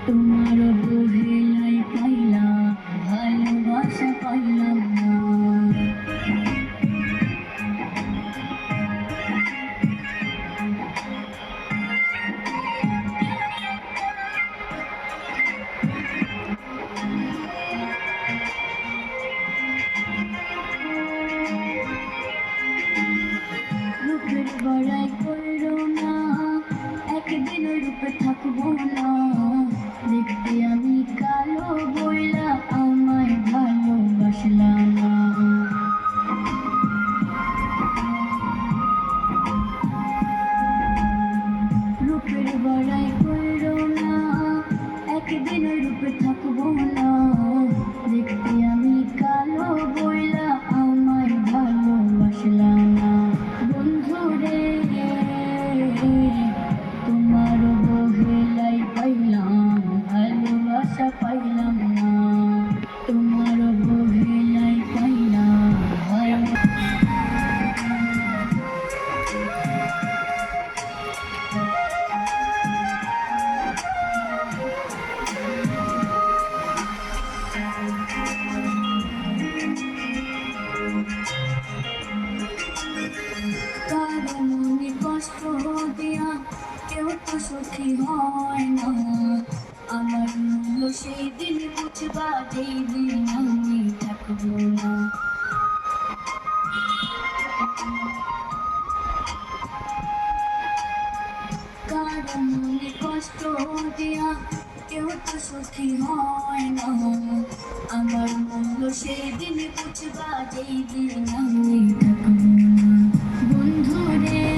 তোমার অবহেলায় পাইলাম ভালোবাসা পাইলাম না। রূপের বড়াই করো না, একদিন রূপে থাকবো না। দেখতে আমি কালো বইলা আমায় ভালোবাসলা না। রূপের বড়াই করো না, একদিন রূপে থাকবো না। দেখতে আমি কালো বইলা আমায় ভালোবাসলা না। বন্ধুরে তোমার অবহেলায় পাইলাম ভালোবাসা পাইলাম না। তোমার অবহেলায় পাইলাম কারো মনে কষ্ট দিয়া কেউ তো সুখী হয় না। আমার মূল্য সেই দিন বুঝবা যেই দিন আমি থাকবো না। কারো মনে কষ্ট দিয়া কেউ তো সুখী হয় না। আমার মূল্য সেই দিন বুঝবা যেই দিন আমি থাকবো না। বন্ধুরে